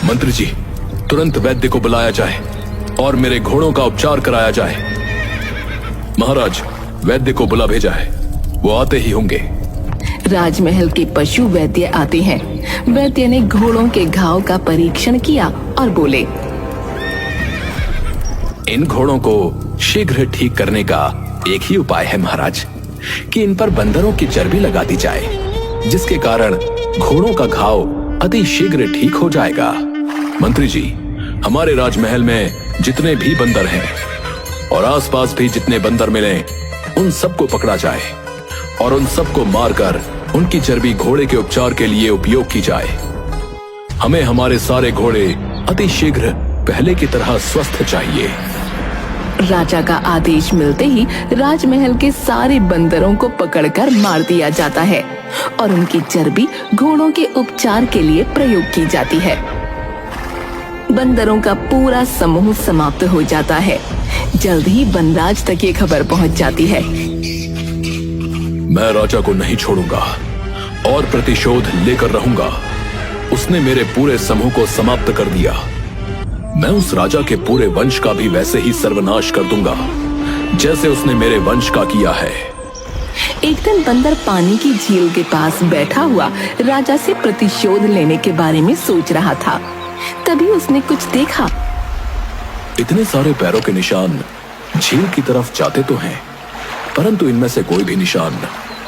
मंत्री जी, तुरंत वैद्य को बुलाया जाए और मेरे घोड़ों का उपचार कराया जाए। महाराज, वैद्य को बुला भेजा है, वो आते ही होंगे। राजमहल के पशु वैद्य आते हैं। वैद्य ने घोड़ों के घाव का परीक्षण किया और बोले, इन घोड़ों को शीघ्र ठीक करने का एक ही उपाय है महाराज, कि इन पर बंदरों की चर्बी लगा दी जाए, जिसके कारण घोड़ों का घाव अति शीघ्र ठीक हो जाएगा। मंत्री जी, हमारे राजमहल में जितने भी बंदर हैं और आसपास भी जितने बंदर मिलें, उन सबको पकड़ा जाए और उन सबको मारकर उनकी चर्बी घोड़े के उपचार के लिए उपयोग की जाए। हमें हमारे सारे घोड़े अति शीघ्र पहले की तरह स्वस्थ चाहिए। राजा का आदेश मिलते ही राजमहल के सारे बंदरों को पकड़कर मार दिया जाता है और उनकी चर्बी घोड़ों के उपचार के लिए प्रयोग की जाती है। बंदरों का पूरा समूह समाप्त हो जाता है। जल्द ही वनराज तक ये खबर पहुंच जाती है। मैं राजा को नहीं छोड़ूंगा और प्रतिशोध लेकर रहूंगा। उसने मेरे पूरे समूह को समाप्त कर दिया। मैं उस राजा के पूरे वंश का भी वैसे ही सर्वनाश कर दूंगा जैसे उसने मेरे वंश का किया है। एक दिन बंदर पानी की झील के पास बैठा हुआ राजा से प्रतिशोध लेने के बारे में सोच रहा था। तभी उसने कुछ देखा। इतने सारे पैरों के निशान झील की तरफ जाते तो हैं, परंतु इनमें से कोई भी निशान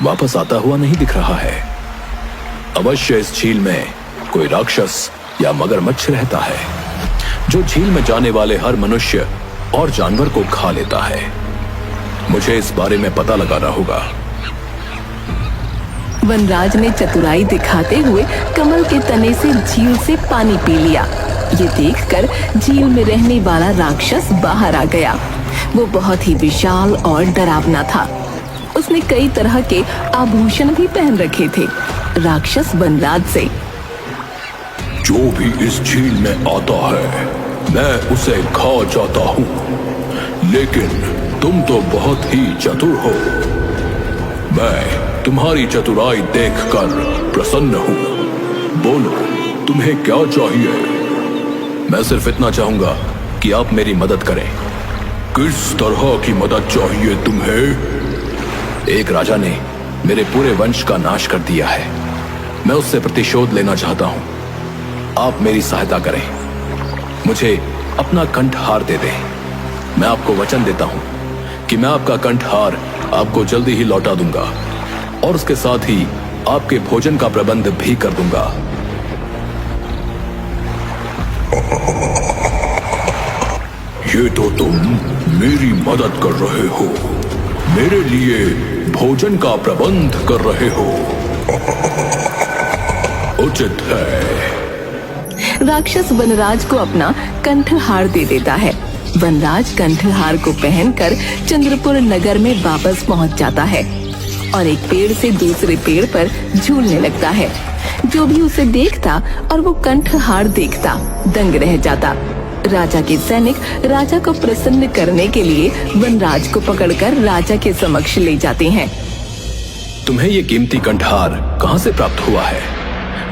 वापस आता हुआ नहीं दिख रहा है। अवश्य इस झील में कोई राक्षस या मगरमच्छ रहता है, जो झील में जाने वाले हर मनुष्य और जानवर को खा लेता है। मुझे इस बारे में पता लगाना होगा। वनराज ने चतुराई दिखाते हुए कमल के तने से झील से पानी पी लिया। ये देखकर झील में रहने वाला राक्षस बाहर आ गया। वो बहुत ही विशाल और डरावना था। उसने कई तरह के आभूषण भी पहन रखे थे। राक्षस वनराज से, जो भी इस झील में आता है मैं उसे खा जाता हूँ, लेकिन तुम तो बहुत ही चतुर हो। मैं तुम्हारी चतुराई देखकर प्रसन्न हूँ। बोलो, तुम्हें क्या चाहिए? मैं सिर्फ इतना चाहूंगा कि आप मेरी मदद करें। किस तरह की मदद चाहिए तुम्हें? एक राजा ने मेरे पूरे वंश का नाश कर दिया है। मैं उससे प्रतिशोध लेना चाहता हूँ। आप मेरी सहायता करें। मुझे अपना कंठहार दे दें। मैं आपको वचन देता हूँ कि मैं आपका कंठहार आपको जल्दी ही लौटा दूंगा और उसके साथ ही आपके भोजन का प्रबंध भी कर दूंगा। ये तो तुम मेरी मदद कर रहे हो, मेरे लिए भोजन का प्रबंध कर रहे हो। उचित है। राक्षस वनराज को अपना कंठहार दे देता है। वनराज कंठहार को पहनकर चंद्रपुर नगर में वापस पहुंच जाता है और एक पेड़ से दूसरे पेड़ पर झूलने लगता है। जो भी उसे देखता और वो कंठहार देखता दंग रह जाता। राजा के सैनिक राजा को प्रसन्न करने के लिए वनराज को पकड़कर राजा के समक्ष ले जाते हैं। तुम्हें ये कीमती कंठहार कहाँ से प्राप्त हुआ है,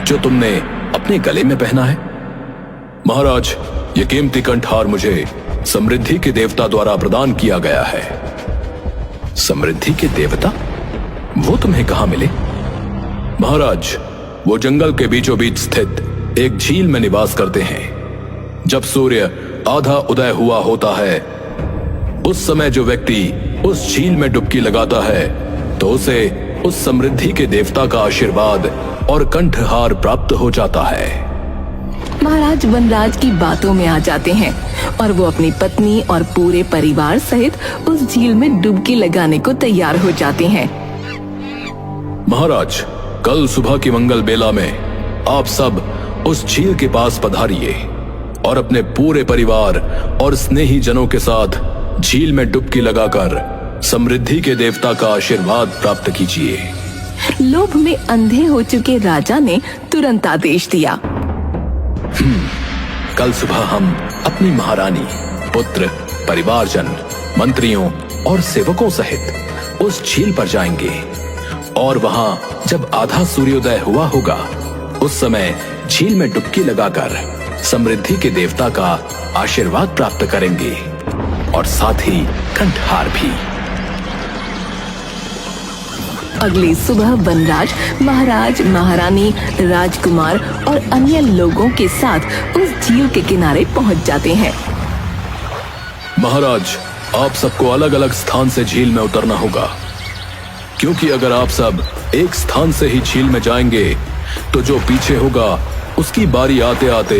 जो तुमने अपने गले में पहना है? महाराज, ये कीमती कंठहार मुझे समृद्धि के देवता द्वारा प्रदान किया गया है। समृद्धि के देवता? वो तुम्हें कहाँ मिले? महाराज, वो जंगल के बीचों बीच स्थित एक झील में निवास करते हैं। जब सूर्य आधा उदय हुआ होता है, उस समय जो व्यक्ति उस झील में डुबकी लगाता है तो उसे उस समृद्धि के देवता का आशीर्वाद और कंठहार प्राप्त हो जाता है। महाराज वनराज की बातों में आ जाते हैं और वो अपनी पत्नी और पूरे परिवार सहित उस झील में डुबकी लगाने को तैयार हो जाते हैं। महाराज, कल सुबह की मंगल बेला में आप सब उस झील के पास पधारिए और अपने पूरे परिवार और स्नेही जनों के साथ झील में डुबकी लगाकर समृद्धि के देवता का आशीर्वाद प्राप्त कीजिए। लोभ में अंधे हो चुके राजा ने तुरंत आदेश दिया। कल सुबह हम अपनी महारानी, पुत्र, परिवारजन, मंत्रियों और सेवकों सहित उस झील पर जाएंगे और वहां जब आधा सूर्योदय हुआ होगा, उस समय झील में डुबकी लगाकर समृद्धि के देवता का आशीर्वाद प्राप्त करेंगे और साथ ही कंठहार भी। अगली सुबह वनराज महाराज, महारानी, राजकुमार और अन्य लोगों के साथ उस झील के किनारे पहुंच जाते हैं। महाराज, आप सबको अलग अलग स्थान से झील में उतरना होगा, क्योंकि अगर आप सब एक स्थान से ही झील में जाएंगे तो जो पीछे होगा उसकी बारी आते आते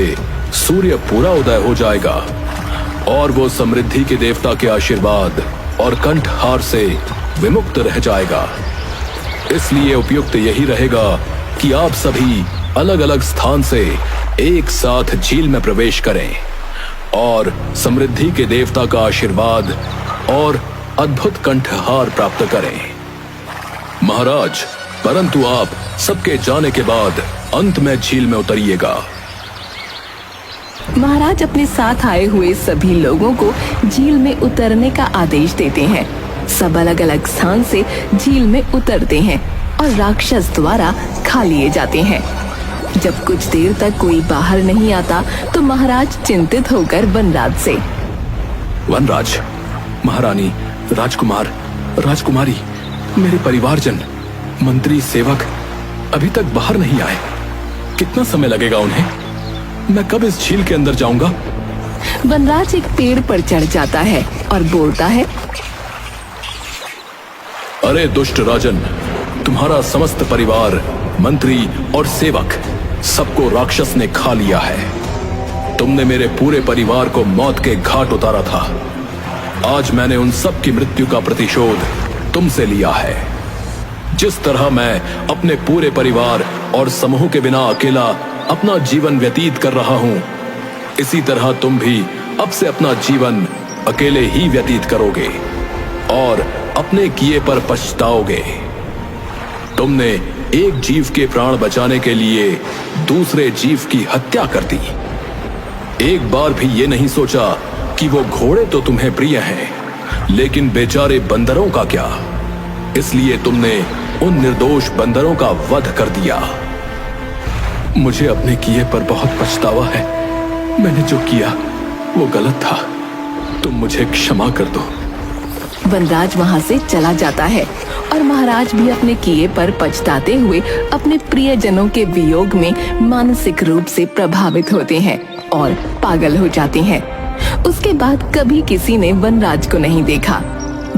सूर्य पूरा उदय हो जाएगा और वो समृद्धि के देवता के आशीर्वाद और कंठहार से विमुक्त रह जाएगा। इसलिए उपयुक्त यही रहेगा कि आप सभी अलग अलग स्थान से एक साथ झील में प्रवेश करें और समृद्धि के देवता का आशीर्वाद और अद्भुत कंठहार प्राप्त करें। महाराज, परंतु आप सबके जाने के बाद अंत में झील में उतरिएगा। महाराज अपने साथ आए हुए सभी लोगों को झील में उतरने का आदेश देते हैं। सब अलग अलग स्थान से झील में उतरते हैं और राक्षस द्वारा खा लिए जाते हैं। जब कुछ देर तक कोई बाहर नहीं आता तो महाराज चिंतित होकर वनराज से, वनराज, महारानी, राजकुमार, राजकुमारी, मेरे परिवारजन, मंत्री, सेवक अभी तक बाहर नहीं आए। कितना समय लगेगा उन्हें? मैं कब इस झील के अंदर जाऊंगा? वनराज एक पेड़ पर चढ़ जाता है और बोलता है, अरे दुष्ट राजन, तुम्हारा समस्त परिवार, मंत्री और सेवक सबको राक्षस ने खा लिया है। तुमने मेरे पूरे परिवार को मौत के घाट उतारा था। आज मैंने उन सब की मृत्यु का प्रतिशोध तुमसे लिया है। जिस तरह मैं अपने पूरे परिवार और समूह के बिना अकेला अपना जीवन व्यतीत कर रहा हूं, इसी तरह तुम भी अब से अपना जीवन अकेले ही व्यतीत करोगे और अपने किए पर पछताओगे। तुमने एक जीव के प्राण बचाने के लिए दूसरे जीव की हत्या कर दी। एक बार भी ये नहीं सोचा कि वो घोड़े तो तुम्हें प्रिय हैं, लेकिन बेचारे बंदरों का क्या? इसलिए तुमने उन निर्दोष बंदरों का वध कर दिया। मुझे अपने किए पर बहुत पछतावा है। मैंने जो किया वो गलत था। तुम मुझे क्षमा कर दो। वनराज वहां से चला जाता है और महाराज भी अपने किए पर पछताते हुए अपने प्रियजनों के वियोग में मानसिक रूप से प्रभावित होते हैं और पागल हो जाते हैं। उसके बाद कभी किसी ने वनराज को नहीं देखा।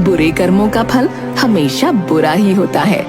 बुरे कर्मों का फल हमेशा बुरा ही होता है।